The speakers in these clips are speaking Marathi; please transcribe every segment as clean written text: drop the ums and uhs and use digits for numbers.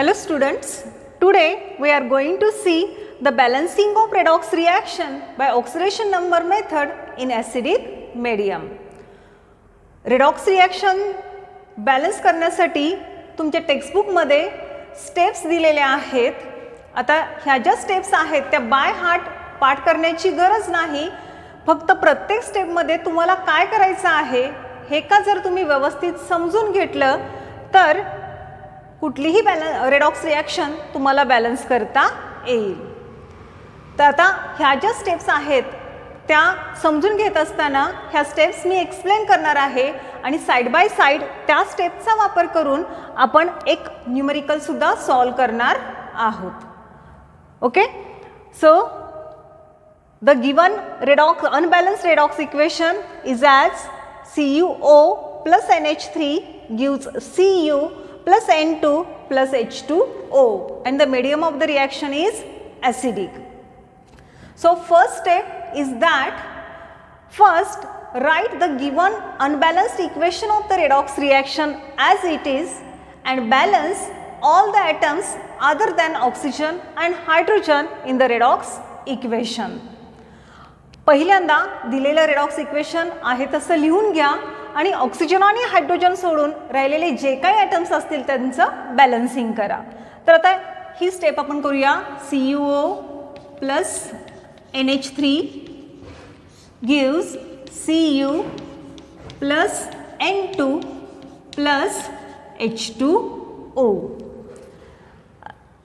Hello students, today we are going to see the balancing of redox reaction by oxidation number method in acidic medium. Redox reaction balance करण्यासाठी तुमच्या टेक्स्टबुक मध्ये स्टेप्स दिलेले आहेत. आता ह्या ज्या स्टेप्स आहेत त्या बाय हार्ट पाठ करण्याची गरज नाही, फक्त प्रत्येक स्टेप मध्ये तुम्हाला काय करायचं आहे हे का जर तुम्ही व्यवस्थित समजून घेतलं तर कुठलीही रेडॉक्स रिॲक्शन तुम्हाला बॅलन्स करता येईल. तर आता ह्या ज्या स्टेप्स आहेत त्या समजून घेत असताना ह्या स्टेप्स मी एक्सप्लेन करणार आहे आणि साइड बाय साइड त्या स्टेप्सचा वापर करून आपण एक न्यूमेरिकल सुद्धा सॉल्व करणार आहोत. Okay, so the given redox unbalanced redox equation is as CuO plus NH3 gives Cu plus N2 plus H2O and the medium of the reaction is acidic. So first step is that first write the given unbalanced equation of the redox reaction as it is and balance all the atoms other than oxygen and hydrogen in the redox equation. पहिल्यांदा दिलेलं रेडॉक्स इक्वेशन आहे तसं लिहून घ्या आणि ऑक्सिजन आणि हायड्रोजन सोडून राहिलेले जे काही ॲटम्स असतील त्यांचं बॅलन्सिंग करा. तर आता ही स्टेप आपण करूया. CuO plus NH3 gives Cu plus N2 plus H2O.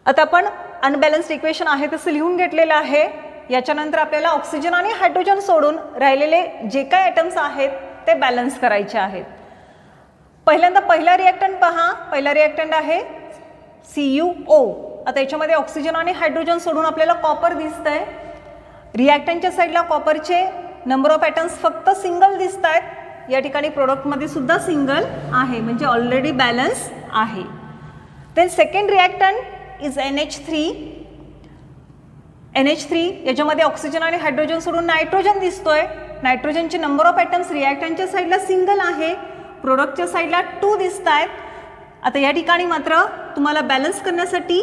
आता आपण अनबॅलन्स्ड इक्वेशन आहे तसं लिहून घेतलेलं आहे. याच्यानंतर आपल्याला ऑक्सिजन आणि हायड्रोजन सोडून राहिलेले जे काही ॲटम्स आहेत ते बॅलन्स करायचे आहेत. पहिल्यांदा पहिला रिॲक्टंट पहा. पहिला रिॲक्टंट आहे CuO. आता याच्यामध्ये ऑक्सिजन आणि हायड्रोजन सोडून आपल्याला कॉपर दिसतंय. रिॲक्टंटच्या साईडला कॉपरचे नंबर ऑफ ॲटम्स फक्त सिंगल दिसत आहेत. या ठिकाणी प्रोडक्टमध्ये सुद्धा सिंगल आहे म्हणजे ऑलरेडी बॅलन्स आहे. Then second reactant is NH3. NH3 याच्यामध्ये ऑक्सिजन आणि हायड्रोजन सोडून नायट्रोजन दिसतोय. नायट्रोजनचे नंबर ऑफ ॲटम्स रिॲक्टंटच्या साईडला सिंगल आहे, प्रोडक्टच्या साईडला 2 दिसत आहेत. आता या ठिकाणी मात्र तुम्हाला बॅलन्स करण्यासाठी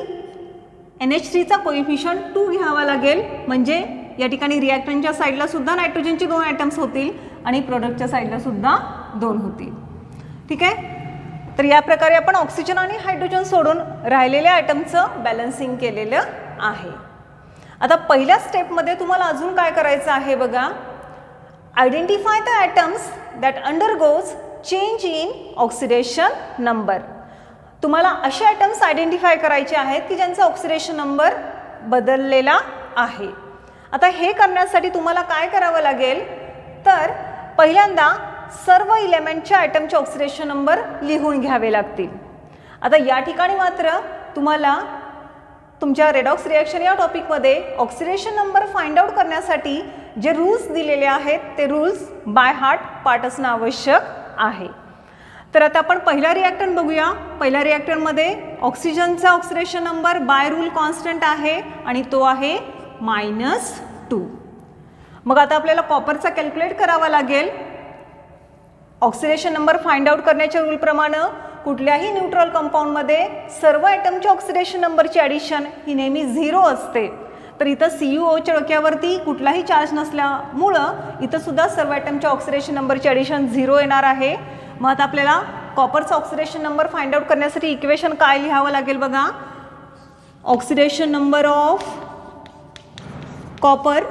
NH3चा कोएफिशियंट 2 घ्यावा लागेल म्हणजे या ठिकाणी रिॲक्टंटच्या साईडला सुद्धा नायट्रोजनचे 2 ॲटम्स होतील आणि प्रोडक्टच्या साईडला सुद्धा 2 होतील. ठीक आहे, तर या प्रकारे आपण ऑक्सिजन आणि हायड्रोजन सोडून राहिलेल्या ॲटमचं बॅलन्सिंग केलेलं आहे. आता पहिल्या स्टेपमध्ये तुम्हाला अजून काय करायचं आहे बघा. Identify the atoms that undergoes change in oxidation number. तुम्हाला असे ॲटम्स आयडेंटिफाय करायचे आहेत की ज्यांचा ऑक्सिडेशन नंबर बदललेला आहे. आता हे करण्यासाठी तुम्हाला काय करावं लागेल तर पहिल्यांदा सर्व इलेमेंटच्या ॲटमचे ऑक्सिडेशन नंबर लिहून घ्यावे लागतील. आता या ठिकाणी मात्र तुम्हाला तुमच्या रेडॉक्स रिॲक्शन या टॉपिकमध्ये ऑक्सिडेशन नंबर फाइंड आउट करण्यासाठी जे रूल्स दिलेले आहेत ते रूल्स बाय हार्ट पाठ असणं आवश्यक आहे. तर आता आपण पहिला रिॲक्टंट बघूया. पहिल्या रिॲक्टंटमध्ये ऑक्सिजनचा oxidation number by rule constant आहे आणि तो आहे -2. मग आता आपल्याला कॉपरचा कॅल्क्युलेट करावा लागेल. ऑक्सिडेशन नंबर फाइंड आउट करण्याच्या रूलप्रमाणे कुठल्याही न्यूट्रल कंपाऊंडमध्ये सर्व ॲटमच्या ऑक्सिडेशन नंबरची ॲडिशन ही नेहमी 0 असते. तर इथं CuOच्या डोक्यावरती कुठलाही चार्ज नसल्यामुळं इथं सुद्धा सर्व ॲटमच्या ऑक्सिडेशन नंबरची ॲडिशन 0 येणार आहे. मग आता आपल्याला कॉपरचा ऑक्सिडेशन नंबर फाइंड आउट करण्यासाठी इक्वेशन काय लिहावं लागेल बघा. Oxidation number of copper.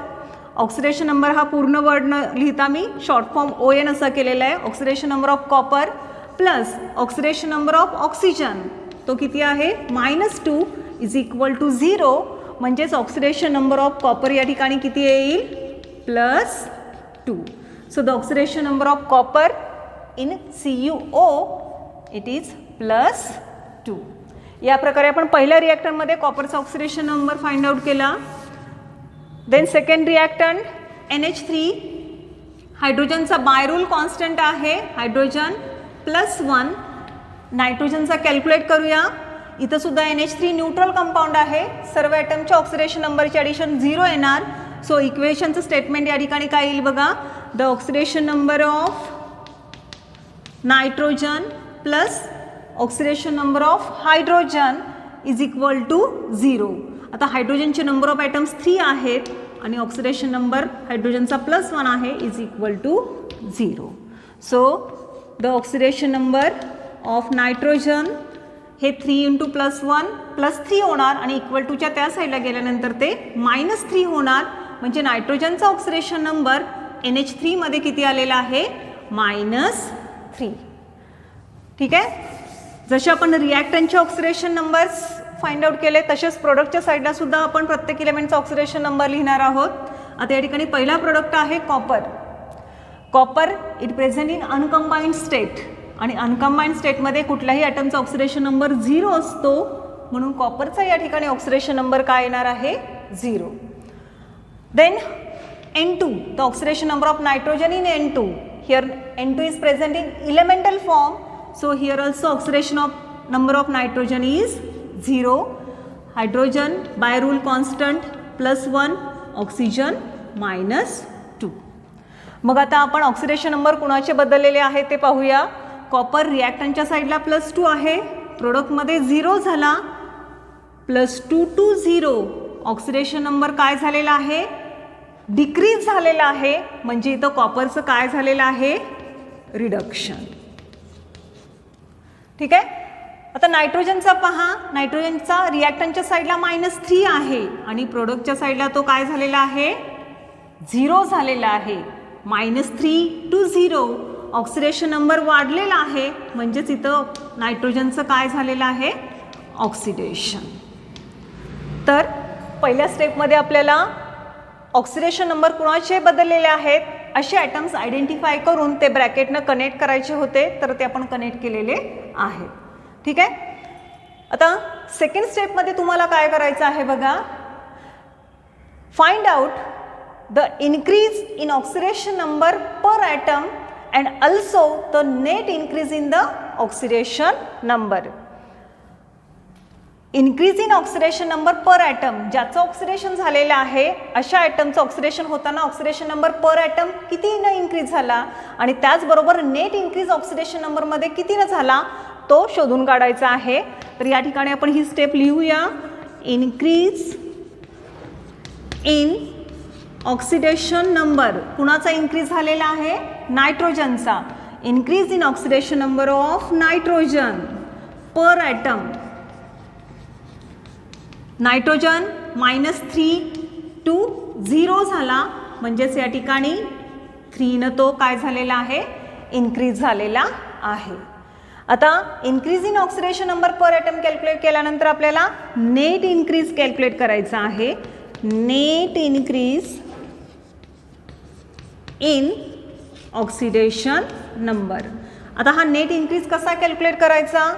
Oxidation number हा पूर्ण वर्ड न लिहिता मी शॉर्ट फॉर्म ON असा केलेला आहे. Oxidation number of copper plus oxidation number of oxygen तो किती आहे -2 इज इक्वल टू 0 म्हणजेच ऑक्सिडेशन नंबर ऑफ कॉपर या ठिकाणी किती येईल +2. So the oxidation number of copper in CuO it is +2. या प्रकारे आपण पहिल्या रिॲक्टंटमध्ये कॉपरचा ऑक्सिडेशन नंबर फाइंड आउट केला. Then second reactant NH3. हायड्रोजनचा बाय रूल कॉन्स्टंट आहे हायड्रोजन +1. नायट्रोजनचा कॅल्क्युलेट करूया. इथं सुद्धा NH3 न्यूट्रल कंपाऊंड आहे. सर्व ॲटमच्या ऑक्सिडेशन नंबरची ॲडिशन 0 येणार. सो इक्वेशनचं स्टेटमेंट या ठिकाणी काय येईल बघा. The oxidation number of nitrogen plus oxidation number of hydrogen is equal to 0. आता हायड्रोजनचे नंबर ऑफ ॲटम्स 3 आहेत आणि ऑक्सिडेशन नंबर हायड्रोजनचा +1 आहे is equal to 0. So the oxidation number of nitrogen हे 3 × +1 +3 होणार आणि इक्वल टूच्या त्या साईडला गेल्यानंतर ते -3 होणार. म्हणजे नायट्रोजनचा ऑक्सिडेशन नंबर NH3 मध्ये किती आलेला आहे? -3. ठीक आहे. जसे आपण रिॲक्टंटचे ऑक्सिडेशन नंबर्स फाइंड आउट केले तसेच प्रोडक्टच्या साईडला सुद्धा आपण प्रत्येक एलिमेंटचा ऑक्सिडेशन नंबर लिहिणार आहोत. आता या ठिकाणी पहिला प्रोडक्ट आहे copper. Copper it present in uncombined state आणि अनकंबाइंड स्टेटमध्ये कुठल्याही ॲटमचा ऑक्सिडेशन नंबर 0 असतो म्हणून कॉपरचा या ठिकाणी ऑक्सिडेशन नंबर काय येणार आहे? 0. Then N2, the oxidation number of nitrogen in N2. Here N2 is present in elemental form. So here also oxidation of number of nitrogen is 0. Hydrogen by rule constant +1, oxygen -2. मग आता आपण ऑक्सिडेशन नंबर कुणाचे बदललेले आहे ते पाहूया. कॉपर रिॲक्टंटच्या साईडला +2 आहे, प्रोडक्टमध्ये 0 झाला, +2 to 0. ऑक्सिडेशन नंबर काय झालेला आहे? डिक्रीज झालेला आहे. म्हणजे इथं कॉपरचं काय झालेलं आहे? रिडक्शन. ठीक आहे. आता नायट्रोजनचा पहा. नायट्रोजनचा रिॲक्टंटच्या साईडला -3 आहे आणि प्रोडक्टच्या साईडला तो काय झालेला आहे? 0 झालेला आहे. -3 to 0. ऑक्सिडेशन नंबर वाढलेला आहे म्हणजेच इथं नायट्रोजनचं काय झालेलं आहे? ऑक्सिडेशन. तर पहिल्या स्टेपमध्ये आपल्याला ऑक्सिडेशन नंबर कुणाचे बदललेले आहेत असे ॲटम्स आयडेंटिफाय करून ते ब्रॅकेटनं कनेक्ट करायचे होते तर ते आपण कनेक्ट केलेले आहेत. ठीक आहे. आता सेकंड स्टेपमध्ये तुम्हाला काय करायचं आहे बघा. Find out the increase in oxidation number per atom and also the net increase in the oxidation number. Increase in oxidation number per atom, ज्याचं ऑक्सिडेशन झालेलं आहे अशा ॲटमचं ऑक्सिडेशन होताना ऑक्सिडेशन नंबर पर ॲटम कितीनं इन्क्रीज झाला आणि त्याचबरोबर नेट इन्क्रीज ऑक्सिडेशन नंबरमध्ये कितीनं झाला तो शोधून काढायचा आहे. तर या ठिकाणी आपण ही स्टेप लिहूया. इन्क्रीज इन ऑक्सिडेशन नंबर कुणाचा इन्क्रीज झालेला आहे? नायट्रोजनचा. Increase in oxidation number of nitrogen per atom. Nitrogen -3 to 0 झाला म्हणजेच या ठिकाणी 3 तो काय झालेला आहे? इन्क्रीज झालेला आहे. आता increase in oxidation number per atom calculate केल्यानंतर आपल्याला नेट इन्क्रीज कॅल्क्युलेट करायचा आहे. Net increase in oxidation number. आता हा नेट इन्क्रीज कसा कॅल्क्युलेट करायचा?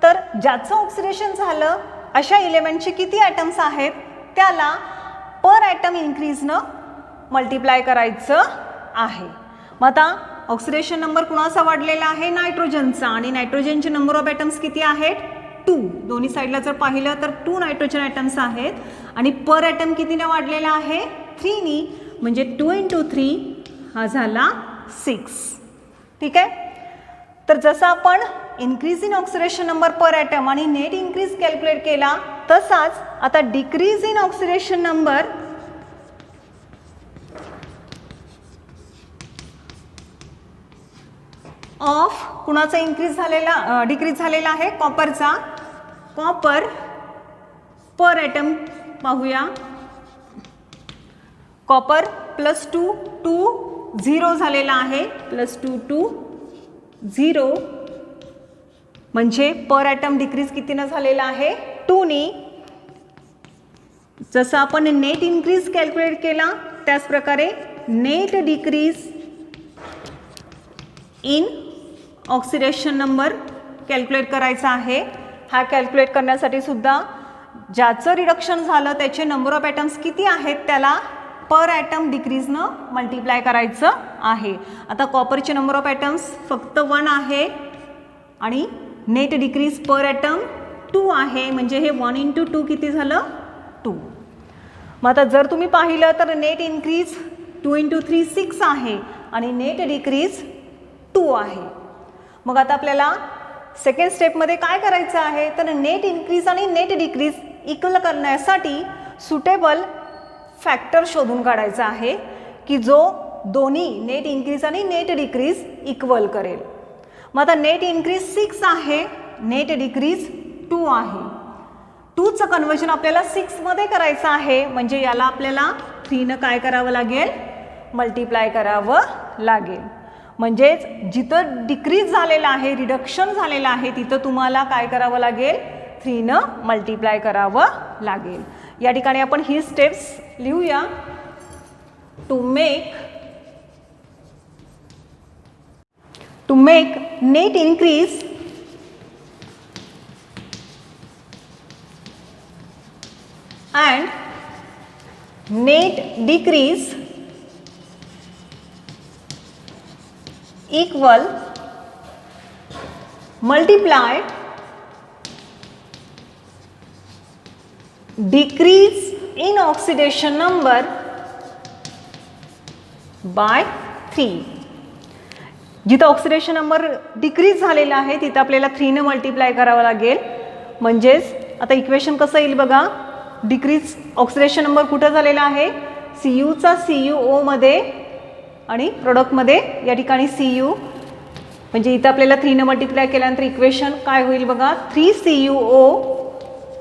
तर ज्याचं ऑक्सिडेशन झालं अशा एलिमेंटचे किती ॲटम्स आहेत त्याला पर ॲटम इन्क्रीजनं मल्टिप्लाय करायचं आहे. मग आता ऑक्सिडेशन नंबर कुणाचा वाढलेला आहे? नायट्रोजनचा. आणि नायट्रोजनचे नंबर ऑफ ॲटम्स किती आहेत? 2. दोन्ही साईडला जर पाहिलं तर 2 नायट्रोजन ॲटम्स आहेत आणि पर ॲटम कितीने वाढलेला आहे? 3 नी. म्हणजे 2 × 3 हा झाला 6. ठीक आहे. तर जसं आपण increase in oxidation number per atom आणि नेट इन्क्रीज कॅल्क्युलेट केला तसाच आता decrease in oxidation number of कुणाचा डिक्रीज झालेला आहे? कॉपरचा. कॉपर पर ॲटम पाहूया. कॉपर +2 to 0 झालेला आहे. +2 to 0 म्हणजे पर ॲटम डिक्रीज कितीनं झालेला आहे? 2 नी. जसं आपण नेट इन्क्रीज कॅल्क्युलेट केला त्याच प्रकारे net decrease in oxidation number calculate करायचा आहे. हा कॅल्क्युलेट करण्यासाठी सुद्धा ज्याचं रिडक्शन झालं त्याचे नंबर ऑफ ॲटम्स किती आहेत त्याला पर ॲटम डिक्रीजनं मल्टिप्लाय करायचं आहे. आता कॉपरचे नंबर ऑफ ॲटम्स फक्त 1 आहे आणि नेट डिक्रीज पर ॲटम 2 आहे म्हणजे हे 1 × 2 किती झालं? 2. मग आता जर तुम्ही पाहिलं तर नेट इन्क्रीज 2 × 3 6 आहे आणि नेट डिक्रीज 2 आहे. मग आता आपल्याला सेकंड स्टेपमध्ये काय करायचं आहे तर नेट इन्क्रीज आणि नेट डिक्रीज इक्वल करण्यासाठी सुटेबल फॅक्टर शोधून काढायचा आहे की जो दोन्ही नेट इन्क्रीज आणि नेट डिक्रीज इक्वल करेल. मग आता नेट इन्क्रीज 6 आहे, नेट डिक्रीज 2 आहे. 2चं कन्वर्जन आपल्याला 6मध्ये करायचं आहे, म्हणजे याला आपल्याला 3 काय करावं लागेल मल्टिप्लाय करावं लागेल. म्हणजेच जिथं डिक्रीज झालेलं आहे रिडक्शन झालेलं आहे तिथं तुम्हाला काय करावं लागेल 3 मल्टिप्लाय करावं लागेल. या ठिकाणी आपण ही स्टेप्स लिहूया. To make net increase and net decrease equal multiply decrease in oxidation number by 3. जिथं ऑक्सिडेशन नंबर डिक्रीज झालेला आहे तिथं आपल्याला 3 ने मल्टिप्लाय करावं लागेल. म्हणजेच आता इक्वेशन कसं येईल बघा. डिक्रीज ऑक्सिडेशन नंबर कुठं झालेला आहे Cuचा CuO मध्ये आणि प्रोडक्टमध्ये या ठिकाणी Cu, म्हणजे इथं आपल्याला 3 ने मल्टिप्लाय केल्यानंतर इक्वेशन काय होईल बघा 3CuO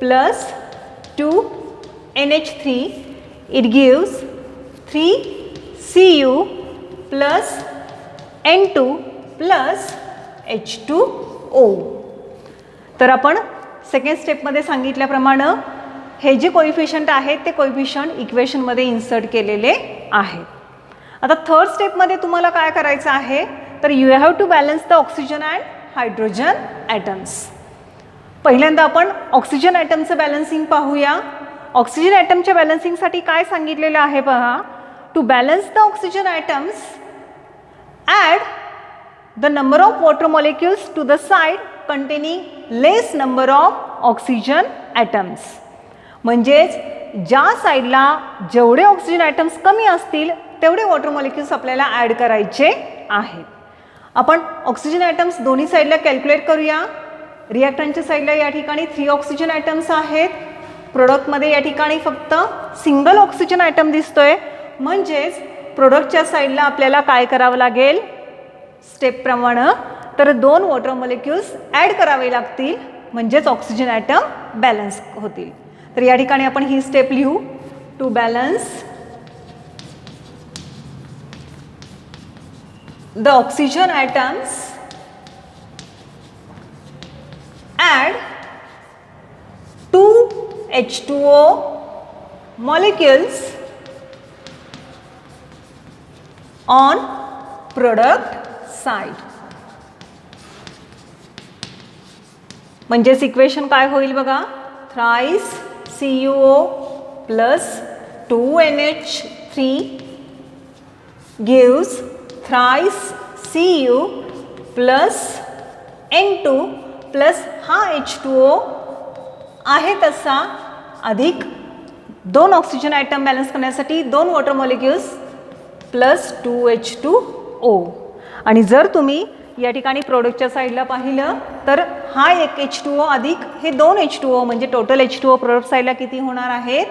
plus 2NH3 it gives 3Cu plus N2 plus H2O. तर आपण सेकंड स्टेपमध्ये सांगितल्याप्रमाणे हे जे कोइफिशियंट आहेत ते कोइफिशियंट इक्वेशनमध्ये इन्सर्ट केलेले आहेत. आता थर्ड स्टेपमध्ये तुम्हाला काय करायचं आहे तर you have to balance the oxygen and hydrogen atoms. पहिल्यांदा आपण ऑक्सिजन ॲटमचं बॅलन्सिंग पाहूया. ऑक्सिजन ॲटमच्या बॅलन्सिंगसाठी काय सांगितलेलं आहे पहा. To balance the oxygen atoms add the number of water molecules to the side containing less number of oxygen atoms. म्हणजेच ज्या साईडला जेवढे ऑक्सिजन ॲटम्स कमी असतील तेवढे वॉटर मॉलिक्युल्स आपल्याला ॲड करायचे आहेत. आपण ऑक्सिजन ॲटम्स दोन्ही साईडला कॅल्क्युलेट करूया. रिॲक्टंटच्या साईडला या ठिकाणी 3 ऑक्सिजन ॲटम्स आहेत. प्रोडक्टमध्ये या ठिकाणी फक्त सिंगल ऑक्सिजन ॲटम दिसतोय. म्हणजेच प्रोडक्टच्या साईडला आपल्याला काय करावं लागेल स्टेपप्रमाणे तर 2 वॉटर मॉलिक्युल्स ॲड करावे लागतील, म्हणजेच ऑक्सिजन ॲटम बॅलन्स होतील. तर या ठिकाणी आपण ही स्टेप लिहू. To balance the oxygen atoms add 2 H2O molecules on product side. म्हणजेच इक्वेशन काय होईल बघा. Thrice CuO plus 2NH3 gives thrice Cu plus N2 plus हा H2O आहे तसा अधिक 2 ऑक्सिजन ॲटम बॅलन्स करण्यासाठी 2 वॉटर मॉलिक्युल्स प्लस 2H2O. आणि जर तुम्ही या ठिकाणी प्रोडक्टच्या साईडला पाहिलं तर हा एक H2O अधिक हे 2 H2O म्हणजे टोटल H2O प्रोडक्ट साईडला किती होणार आहेत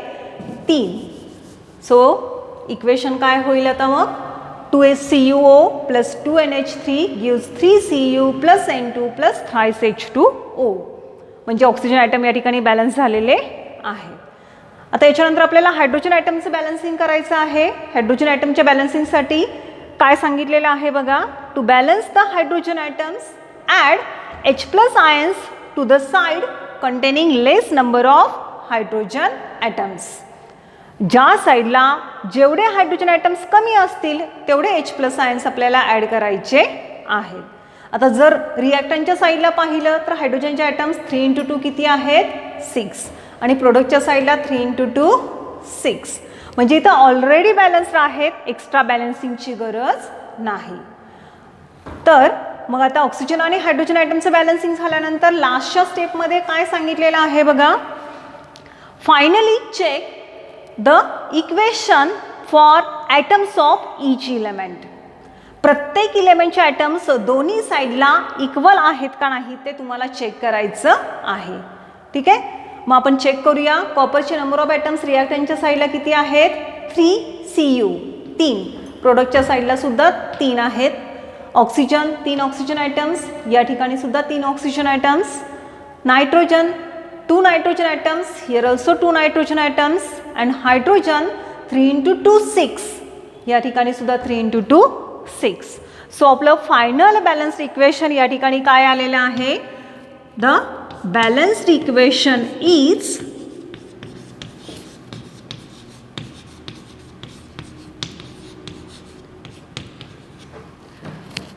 3. सो इक्वेशन काय होईल आता मग 2CuO plus 2NH3 gives 3Cu plus N2 plus thrice H2O. म्हणजे ऑक्सिजन ॲटम या ठिकाणी बॅलन्स झालेले आहे. आता याच्यानंतर आपल्याला हायड्रोजन ॲटमचं बॅलन्सिंग करायचं आहे. हायड्रोजन ॲटमच्या बॅलन्सिंगसाठी काय सांगितलेलं आहे बघा. To balance the hydrogen atoms add H+ ions to the side containing less number of hydrogen atoms. ज्या साईडला जेवढे हायड्रोजन ॲटम्स कमी असतील तेवढे H+ आयन्स आपल्याला ॲड करायचे आहेत. आता जर रिॲक्टंटच्या साईडला पाहिलं तर हायड्रोजनचे ॲटम्स 3 × 2 किती आहेत 6 आणि प्रोडक्टच्या साईडला 3 × 2 6. म्हणजे इथं ऑलरेडी बॅलन्स्ड आहेत, एक्स्ट्रा बॅलन्सिंगची गरज नाही. तर मग आता ऑक्सिजन आणि हायड्रोजन ॲटमचं बॅलन्सिंग झाल्यानंतर लास्टच्या स्टेपमध्ये काय सांगितलेलं आहे बघा. Finally check the equation for atoms of each element. प्रत्येक इलेमेंटचे ॲटम्स दोन्ही साईडला इक्वल आहेत का नाही ते तुम्हाला चेक करायचं आहे. ठीक आहे, मग आपण चेक करूया. कॉपरचे नंबर ऑफ ॲटम्स रिॲक्टंटच्या साईडला किती आहेत? 3Cu, 3. प्रोडक्टच्या साईडला सुद्धा 3 आहेत. ऑक्सिजन 3 ऑक्सिजन ॲटम्स, या ठिकाणी सुद्धा 3 oxygen atoms. Nitrogen 2 nitrogen atoms, here also 2 nitrogen atoms. And hydrogen 3 × 2 6, या ठिकाणी सुद्धा 3 × 2 6. सो आपलं फायनल बॅलन्स्ड इक्वेशन या ठिकाणी काय आलेलं आहे? The balanced equation is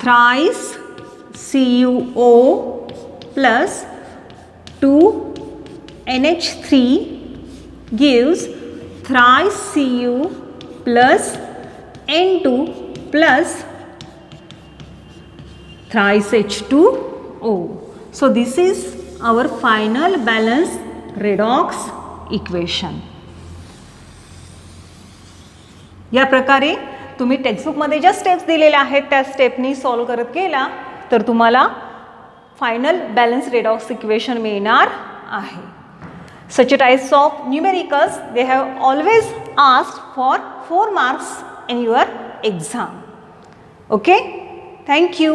thrice CuO plus 2NH3 gives thrice Cu plus N2 plus thrice H2O. So this is our final balanced redox equation. या प्रकारे तुम्ही टेक्स्टबुकमध्ये ज्या स्टेप्स दिलेल्या आहेत त्या स्टेपनी सॉल्व करत गेला तर तुम्हाला फायनल बॅलन्स रेडॉक्स इक्वेशन मिळणार आहे. Such types of numericals they have always asked for 4 marks in your exam. Okay, thank you.